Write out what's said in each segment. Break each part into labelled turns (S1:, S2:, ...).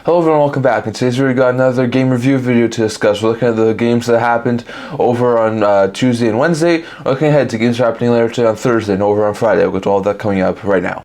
S1: Hello everyone, welcome back. In today's video, we got another game review video to discuss. We're looking at the games that happened over on Tuesday and Wednesday. We're looking ahead to games happening later today on Thursday and over on Friday. We'll get to all of that coming up right now.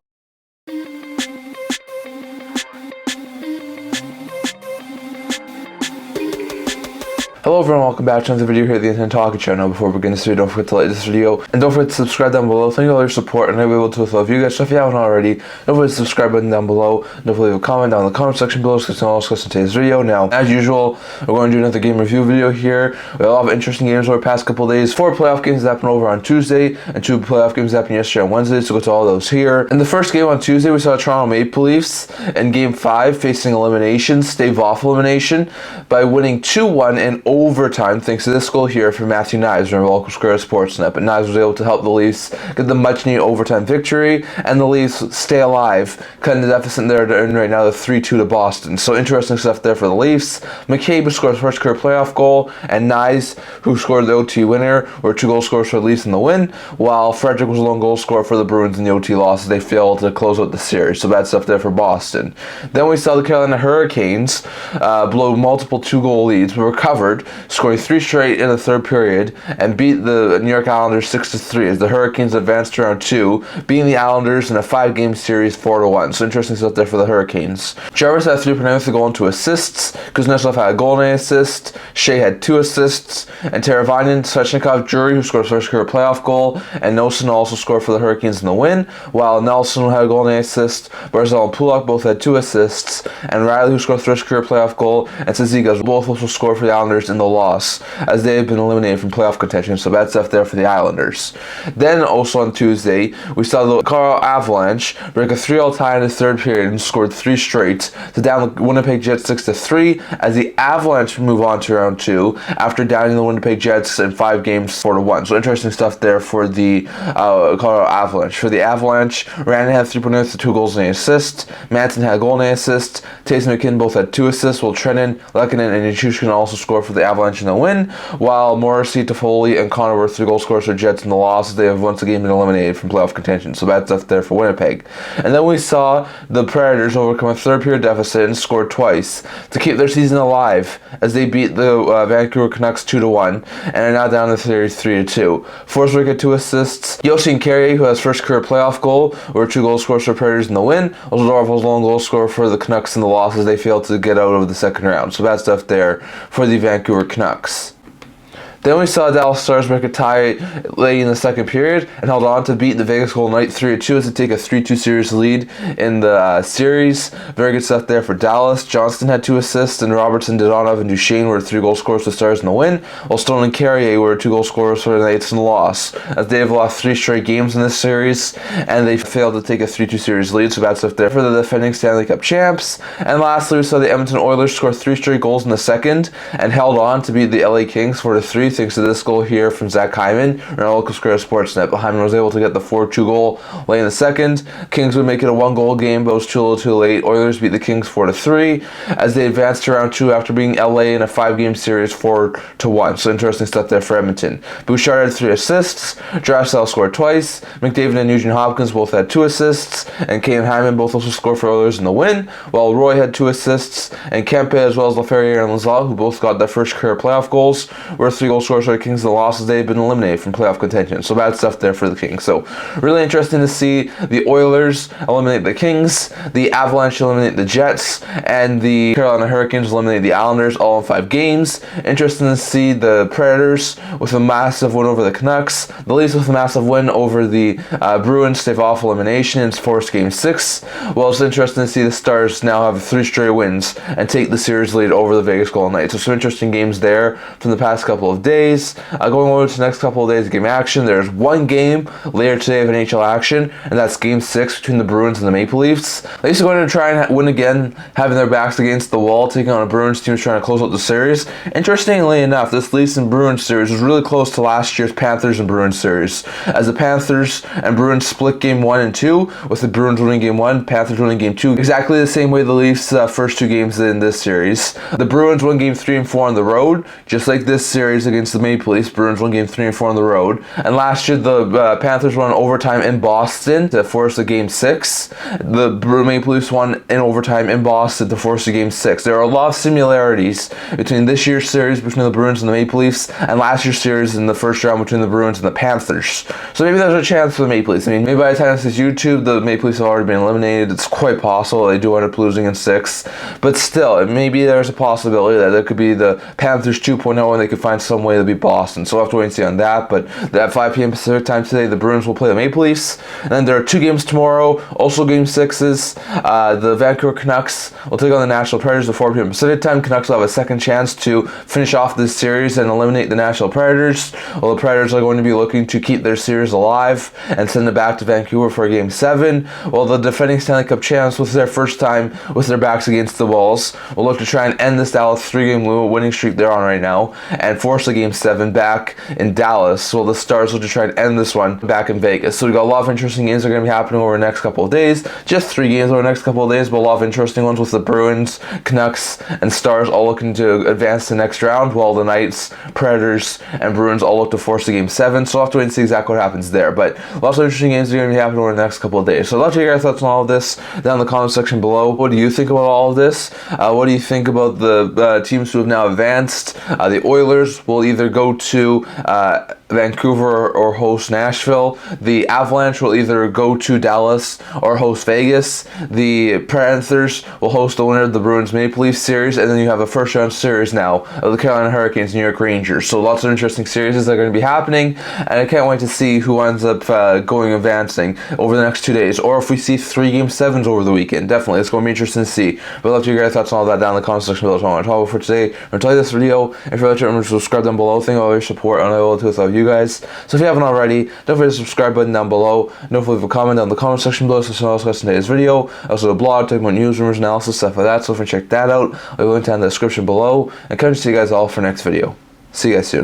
S1: Hello everyone, welcome back to another video here at the Internet Talking Channel. Before we begin this video, don't forget to like this video and don't forget to subscribe down below. Thank you for all your support and I'll be able to love you guys. So if you haven't already, don't forget to subscribe button down below. Don't forget to leave a comment down in the comment section below so I'll discuss in today's video. Now, as usual, we're going to do another game review video here. We have a lot of interesting games over the past couple of days. 4 playoff games that happened over on Tuesday and 2 playoff games that happened yesterday on Wednesday. So we'll go to all those here. In the first game on Tuesday, we saw the Toronto Maple Leafs in Game 5 facing elimination, stave off elimination by winning 2-1 in overtime. Thanks to this goal here from Matthew Knies from local square Sportsnet. But Knies was able to help the Leafs get the much needed overtime victory, and the Leafs stay alive, cutting the deficit there to earn right now the 3-2 to Boston. So interesting stuff there for the Leafs. McCabe who scored his first career playoff goal, and Knies, who scored the OT winner, were 2 goal scorers for the Leafs in the win, while Frederick was a lone goal scorer for the Bruins in the OT loss as they failed to close out the series. So bad stuff there for Boston. Then we saw the Carolina Hurricanes blow multiple 2-goal leads, but recovered, scoring 3 straight in the third period and beat the New York Islanders 6-3 as the Hurricanes advanced to round 2, beating the Islanders in a 5-game series 4-1. So interesting stuff there for the Hurricanes. Jarvis had 3 penalties to go into assists. Kuznetsov had a goal and an assist. Shea had 2 assists. And Teravainen, Svechnikov, Drury, who scored his first career playoff goal, and Nelson also scored for the Hurricanes in the win, while Nelson had a goal and an assist. Barzal and Pulak both had 2 assists, and Riley, who scored his first career playoff goal, and Cizikas both also scored for the Islanders in the loss, as they have been eliminated from playoff contention. So bad stuff there for the Islanders. Then also on Tuesday, we saw the COL Avalanche break a 3-3 tie in the third period and scored 3 straight to down the Winnipeg Jets 6-3 as the Avalanche move on to round 2 after downing the Winnipeg Jets in 5 games 4-1. So interesting stuff there for the COL Avalanche. For the Avalanche, Randon had 3 points to 2 goals and an assist. Manson had a goal and an assist. Tays and McKinnon both had 2 assists, while Trennan, Lehkonen, and Nichushkin also scored for the Avalanche in the win, while Morrissey, Toffoli, and Connor were 3 goal scorers for Jets in the loss as they have once again been eliminated from playoff contention. So bad stuff there for Winnipeg. And then we saw the Predators overcome a third period deficit and scored twice to keep their season alive as they beat the Vancouver Canucks 2-1 and are now down the series 3-2. Forsberg had 2 assists. Yoshi Carrier, who has first career playoff goal, were 2 goal scorers for Predators in the win. Ozdorov was a lone goal scorer for the Canucks in the loss as they failed to get out of the second round. So bad stuff there for the Vancouver Canucks. Then we saw Dallas Stars break a tie late in the second period and held on to beat the Vegas Golden Knights 3-2 as they take a 3-2 series lead in the series. Very good stuff there for Dallas. Johnston had 2 assists, and Robertson, Dodonov, and Duchesne were 3 goal scorers for the Stars in the win, while Stone and Carrier were 2 goal scorers for the Knights in the loss, as they have lost 3 straight games in this series and they failed to take a 3-2 series lead. So bad stuff there for the defending Stanley Cup champs. And lastly, we saw the Edmonton Oilers score 3 straight goals in the second and held on to beat the LA Kings 4-3 thanks to this goal here from Zach Hyman on our local square Sportsnet. But Hyman was able to get the 4-2 goal late in the second. Kings would make it a 1-goal game, but it was too late. Oilers beat the Kings 4-3 as they advanced to round 2 after beating LA in a 5-game series 4-1. So interesting stuff there for Edmonton. Bouchard had 3 assists. Drysdale scored twice. McDavid and Nugent Hopkins both had 2 assists, and Kane and Hyman both also scored for Oilers in the win, while Roy had 2 assists, and Kempe as well as Laferriere and Lazal, who both got their first career playoff goals, were 3 goal scorers for the Kings in the losses. They've been eliminated from playoff contention. So bad stuff there for the Kings. So really interesting to see the Oilers eliminate the Kings, the Avalanche eliminate the Jets, and the Carolina Hurricanes eliminate the Islanders all in 5 games. Interesting to see the Predators with a massive win over the Canucks, the Leafs with a massive win over the Bruins, stave off elimination in forced game 6. Well, it's interesting to see the Stars now have 3 straight wins and take the series lead over the Vegas Golden Knights. So some interesting games there from the past couple of days. Going over to the next couple of days of game action, there's 1 game later today of NHL action, and that's Game 6 between the Bruins and the Maple Leafs. The Leafs are going to try and win again, having their backs against the wall, taking on a Bruins team trying to close out the series. Interestingly enough, this Leafs and Bruins series was really close to last year's Panthers and Bruins series, as the Panthers and Bruins split Game 1 and 2, with the Bruins winning Game 1, Panthers winning Game 2, exactly the same way the Leafs' first 2 games in this series. The Bruins won Game 3 and 4 on the road, just like this series against the Maple Leafs. Bruins won game 3 and 4 on the road. And last year, the Panthers won overtime in Boston to force a game 6. The Maple Leafs won in overtime in Boston to force a game 6. There are a lot of similarities between this year's series between the Bruins and the Maple Leafs and last year's series in the first round between the Bruins and the Panthers. So maybe there's a chance for the Maple Leafs. I mean, maybe by the time this is YouTube, the Maple Leafs have already been eliminated. It's quite possible they do end up losing in 6. But still, maybe there's a possibility that it could be the Panthers 2.0 and they could find some way to beat Boston. So we'll have to wait and see on that. But at 5 p.m. Pacific time today, the Bruins will play the Maple Leafs. And then there are 2 games tomorrow, also game 6s. The Vancouver Canucks will take on the Nashville Predators at 4 p.m. Pacific time. Canucks will have a second chance to finish off this series and eliminate the Nashville Predators. Well, the Predators are going to be looking to keep their series alive and send it back to Vancouver for game 7. Well, the defending Stanley Cup champs, with their first time with their backs against the walls, will look to try and end this Dallas 3-game winning streak they're on right now and force a game 7 back in Dallas. Well, the Stars will to try and end this one back in Vegas. So we've got a lot of interesting games that are going to be happening over the next couple of days. Just 3 games over the next couple of days, but a lot of interesting ones with the Bruins, Canucks, and Stars all looking to advance to the next round, while the Knights, Predators, and Bruins all look to force a game 7. So we'll have to wait and see exactly what happens there. But lots of interesting games are going to be happening over the next couple of days. So I'd love to hear your thoughts on all of this down in the comment section below. What do you think about all of this? What do you think about the teams who have now advanced? The Oilers will either go to Vancouver or host Nashville. The Avalanche will either go to Dallas or host Vegas. The Panthers will host the winner of the Bruins Maple Leafs series, and then you have a first round series now of the Carolina Hurricanes New York Rangers. So lots of interesting series that are going to be happening, and I can't wait to see who ends up advancing over the next 2 days, or if we see 3 game 7s over the weekend. Definitely, it's going to be interesting to see. But I'd love to hear your thoughts on all that down in the comment section below. So I want to talk about for today. I'm going to tell you this video. If you're remember to subscribe down below. Thank you all for your support, and I will do with you guys. So if you haven't already, don't forget the subscribe button down below. Don't forget to leave a comment down in the comment section below so someone else gets today's video. Also a blog talking about news, rumors, analysis, stuff like that. So if you check that out, I'll link down in the description below. And come to see you guys all for next video. See you guys soon.